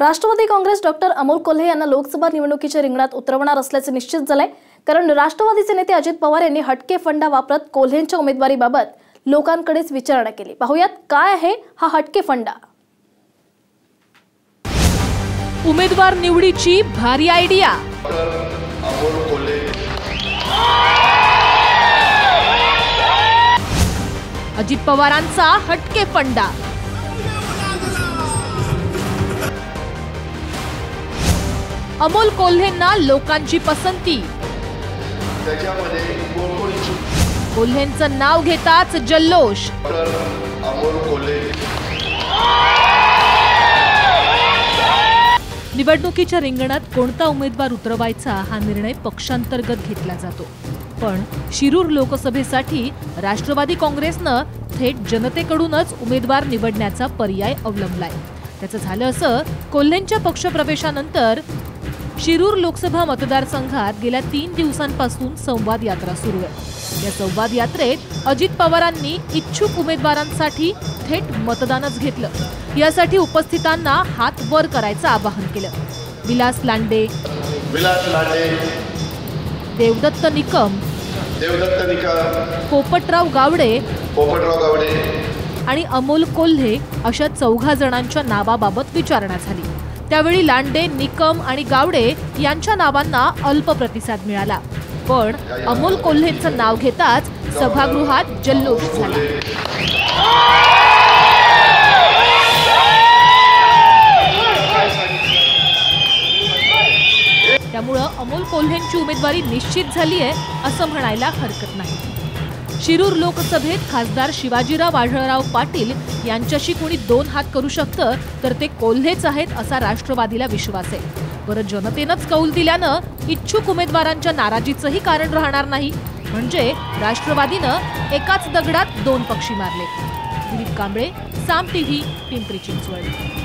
Rashtrawadi Congress doctor Amol Kolhe यांना लोकसभा निवडणुकीच्या रिंगणात उतरवणार असल्याचे निश्चित झाले। कारण राष्ट्रवादीचे नेते अजित पवार यांनी हटके फंडा वापरत कोल्हेंच्या उमेदवारीबाबत लोकांकडेच विचारणा केली। पाहूयात काय आहे हा हटके फंडा। उमेदवार निवडीची भारी आयडिया। अमोल कोल्हे अजित पवारांचा हटके फंडा। अमोल कोल्हेंना लोकांची पसंती। कोल्हेंचं नाव घेताच जल्लोष। अमोल कोल्हे निवडणुकीच्या रिंगणात कोणता उमेदवार उतरवायचा हा निर्णय पक्षांतर्गत घेतला जातो, पण शिरूर लोकसभेसाठी राष्ट्रवादी काँग्रेसनं थेट जनतेकडूनच उमेदवार निवडण्याचा पर्याय अवलंबलाय। त्याचं झालं असं, कोल्हेंच्या पक्षप्रवेशानंतर शिरूर लोकसभा मतदारसंघात गेल्या 3 दिवसांपासून संवाद यात्रा सुरू आहे। या संवाद यात्रेत अजित पवारांनी इच्छुक उमेदवारांसाठी थेट मतदानच घेतलं। यासाठी उपस्थितांना हात वर करायचं आवाहन केलं। विलास लांडे, देवदत्त निकम, पोपटराव गावडे आणि अमोल कोल्हे अशा 4 जणांच्या नावाबाबत विचारणा झाली। त्यावेळी लांडे, निकम आणि गावडे यांच्या नावांना अल्प प्रतिसाद मिळाला, पण अमोल कोल्हेंचं नाव घेताच सभागृहात जल्लोष झाला। त्यामुळे अमोल कोल्हेंची उमेदवारी निश्चित झाली आहे असं म्हणायला हरकत नाही। शिरूर लोकसभेत खासदार शिवाजीराव आढळराव पाटील यांच्याशी कोणी 2 हात करू शकतं तर ते कोल्हेच आहेत असा राष्ट्रवादीला विश्वास आहे। परत जनतेनंच कौल दिल्यानं इच्छुक उमेदवारांच्या नाराजीचंही कारण राहणार नाही। म्हणजे राष्ट्रवादीनं एकाच दगडात 2 पक्षी मारले। दिलीप कांबळे, साम टीव्ही, पिंपरी चिंचवड।